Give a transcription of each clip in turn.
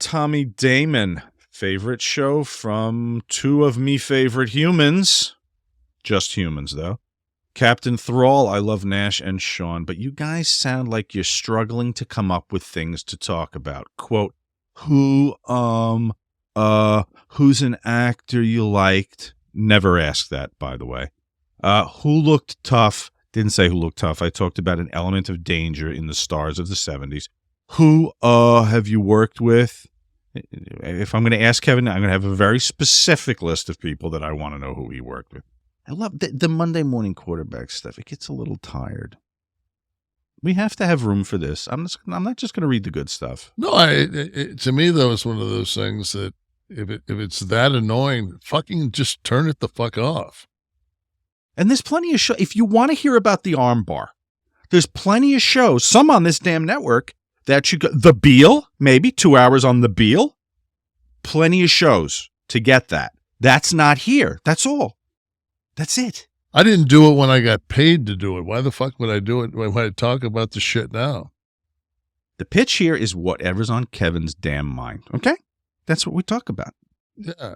Tommy Damon. Favorite show from two of me favorite humans. Just humans, though. Captain Thrall, I love Nash and Sean, but you guys sound like you're struggling to come up with things to talk about. Quote, who's an actor you liked? Never asked that, by the way. Who looked tough? Didn't say who looked tough. I talked about an element of danger in the stars of the 70s. Who have you worked with? If I'm going to ask Kevin, I'm going to have a very specific list of people that I want to know who he worked with. I love the Monday morning quarterback stuff. It gets a little tired. We have to have room for this. I'm not just going to read the good stuff. No, to me, though, it's one of those things that if it's that annoying, fucking just turn it the fuck off. And there's plenty of shows. If you want to hear about the armbar, there's plenty of shows, some on this damn network, that you go. The Beal, maybe 2 hours on The Beal. Plenty of shows to get that. That's not here. That's all. That's it. I didn't do it when I got paid to do it. Why the fuck would I do it when I talk about the shit now? The pitch here is whatever's on Kevin's damn mind. Okay? That's what we talk about. Yeah.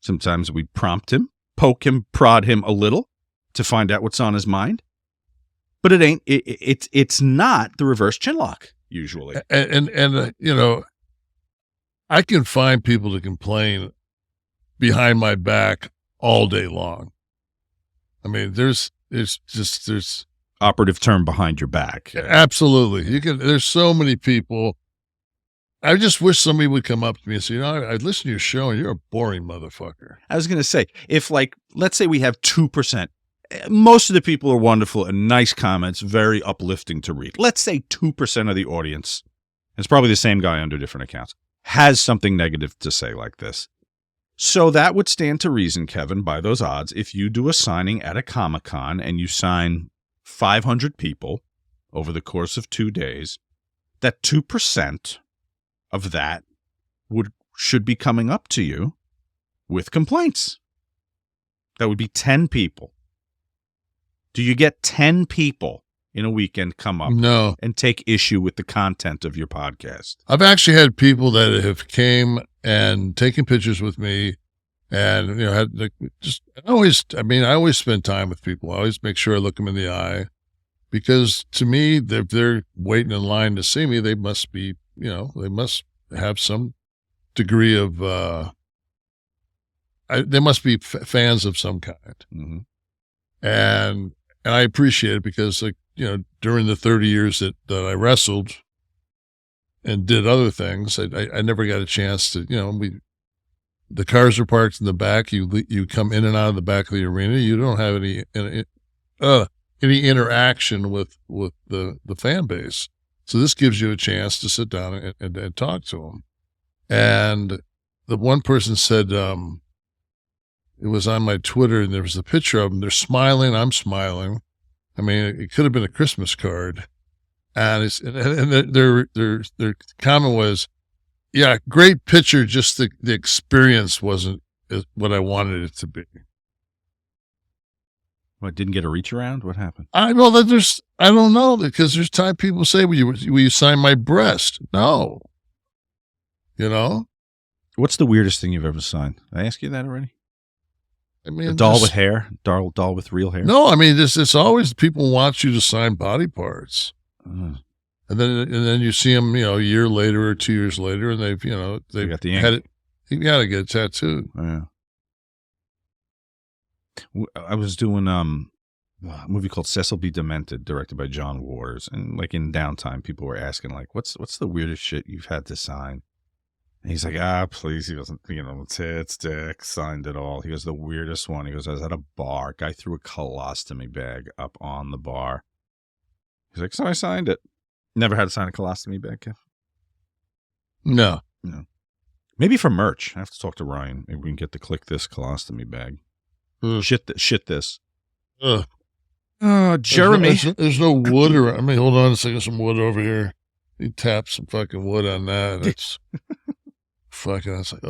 Sometimes we prompt him, poke him, prod him a little to find out what's on his mind. But it ain't. It's not the reverse chinlock usually. And you know, I can find people to complain behind my back all day long. I mean, there's operative term behind your back. Absolutely. There's so many people. I just wish somebody would come up to me and say, you know, I listen to your show and you're a boring motherfucker. I was going to say, if let's say we have 2%, most of the people are wonderful and nice comments, very uplifting to read. Let's say 2% of the audience, it's probably the same guy under different accounts, has something negative to say like this. So that would stand to reason, Kevin, by those odds, if you do a signing at a Comic-Con and you sign 500 people over the course of 2 days, that 2% of that should be coming up to you with complaints. That would be 10 people. Do you get 10 people in a weekend come up and take issue with the content of your podcast? I've actually had people that have came and taken pictures with me, and you know, I always spend time with people. I always make sure I look them in the eye, because to me, if they're waiting in line to see me, they must be, you know, they must have some degree of, they must be fans of some kind. Mm-hmm. And I appreciate it because, like, you know, during the 30 years that I wrestled and did other things, I never got a chance to, you know, the cars are parked in the back. You come in and out of the back of the arena. You don't have any interaction with the fan base. So this gives you a chance to sit down and talk to them. And the one person said, it was on my Twitter, and there was a picture of them. They're smiling. I'm smiling. I mean, it could have been a Christmas card. And their comment was, yeah, great picture. Just the experience wasn't what I wanted it to be. What, didn't get a reach around? What happened? I know that I don't know, because there's time people say, will you sign my breast? No. You know? What's the weirdest thing you've ever signed? Did I ask you that already? I mean, a doll with hair, doll with real hair. No, I mean, it's always people want you to sign body parts, and then you see them, you know, a year later or 2 years later, and they've got the ink. had it. You got to get a tattoo. Yeah. I was doing a movie called Cecil B. Demented, directed by John Waters, and like in downtime, people were asking like, "What's the weirdest shit you've had to sign?" And he's like, please. He wasn't, you know, tits, dick, signed it all. He goes, the weirdest one. He goes, I was at a bar. Guy threw a colostomy bag up on the bar. He's like, so I signed it. Never had to sign a colostomy bag, Kev? No. Maybe for merch. I have to talk to Ryan. Maybe we can get the Kliq this colostomy bag. Shit this. Jeremy. There's no wood around. I mean, hold on a second. Some wood over here. You tap some fucking wood on that. That's fucking, I was like,